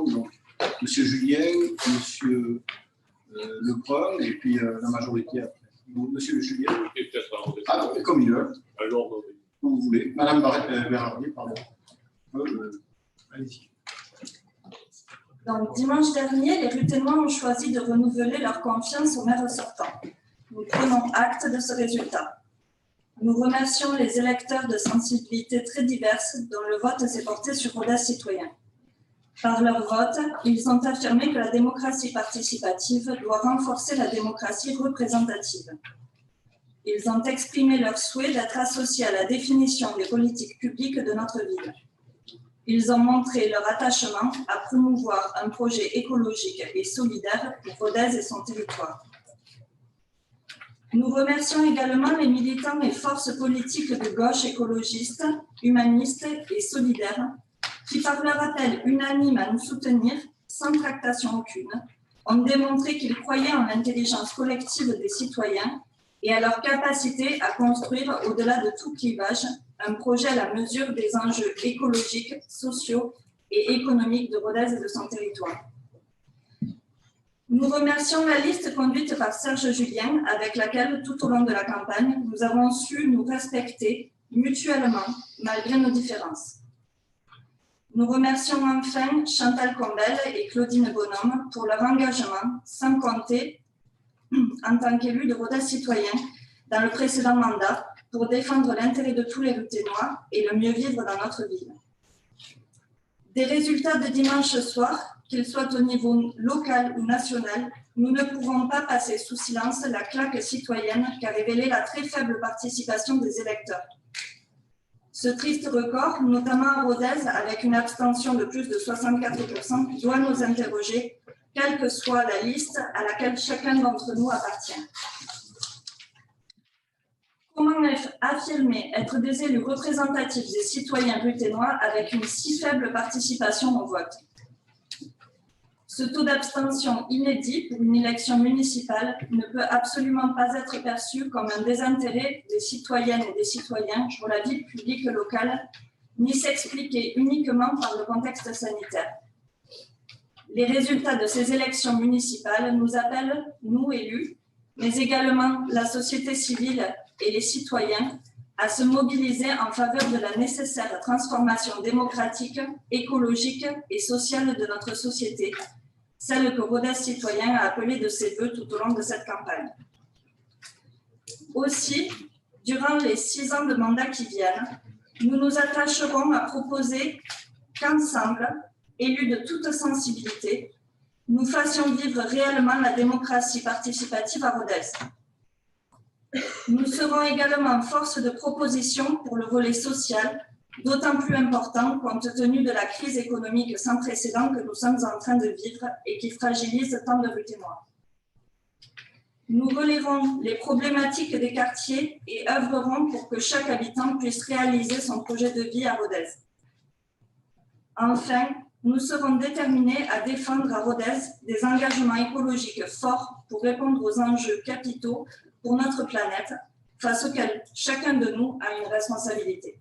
Donc, M. Julien, M. Lebrun et puis la majorité après. Donc, M. Julien. Ah, comme il veut. Alors, Comme vous voulez. Madame Bérardier, pardon. Allez-y. Donc, dimanche dernier, les Ruténois ont choisi de renouveler leur confiance au maire sortant. Nous prenons acte de ce résultat. Nous remercions les électeurs de sensibilités très diverses dont le vote s'est porté sur Rodez Citoyen. Par leur vote, ils ont affirmé que la démocratie participative doit renforcer la démocratie représentative. Ils ont exprimé leur souhait d'être associés à la définition des politiques publiques de notre ville. Ils ont montré leur attachement à promouvoir un projet écologique et solidaire pour Rodez et son territoire. Nous remercions également les militants et forces politiques de gauche écologistes, humanistes et solidaires qui, par leur appel unanime à nous soutenir, sans tractation aucune, ont démontré qu'ils croyaient en l'intelligence collective des citoyens et à leur capacité à construire, au-delà de tout clivage, un projet à la mesure des enjeux écologiques, sociaux et économiques de Rodez et de son territoire. Nous remercions la liste conduite par Serge Julien, avec laquelle, tout au long de la campagne, nous avons su nous respecter mutuellement, malgré nos différences. Nous remercions enfin Chantal Combel et Claudine Bonhomme pour leur engagement, sans compter, en tant qu'élus de Rodez Citoyen, dans le précédent mandat, pour défendre l'intérêt de tous les Ruténois et le mieux vivre dans notre ville. Des résultats de dimanche soir, qu'ils soient au niveau local ou national, nous ne pouvons pas passer sous silence la claque citoyenne qu'a révélé la très faible participation des électeurs. Ce triste record, notamment à Rodez, avec une abstention de plus de 64%, doit nous interroger, quelle que soit la liste à laquelle chacun d'entre nous appartient. Comment affirmer être des élus représentatifs des citoyens ruténois avec une si faible participation au vote? Ce taux d'abstention inédit pour une élection municipale ne peut absolument pas être perçu comme un désintérêt des citoyennes et des citoyens pour la vie publique locale, ni s'expliquer uniquement par le contexte sanitaire. Les résultats de ces élections municipales nous appellent, nous élus, mais également la société civile et les citoyens, à se mobiliser en faveur de la nécessaire transformation démocratique, écologique et sociale de notre société, celle que Rodez Citoyen a appelée de ses vœux tout au long de cette campagne. Aussi, durant les 6 ans de mandat qui viennent, nous nous attacherons à proposer qu'ensemble, élus de toute sensibilité, nous fassions vivre réellement la démocratie participative à Rodez. Nous serons également force de proposition pour le volet social, d'autant plus important compte tenu de la crise économique sans précédent que nous sommes en train de vivre et qui fragilise tant de Ruténois. Nous relèverons les problématiques des quartiers et œuvrerons pour que chaque habitant puisse réaliser son projet de vie à Rodez. Enfin, nous serons déterminés à défendre à Rodez des engagements écologiques forts pour répondre aux enjeux capitaux pour notre planète, face auxquels chacun de nous a une responsabilité.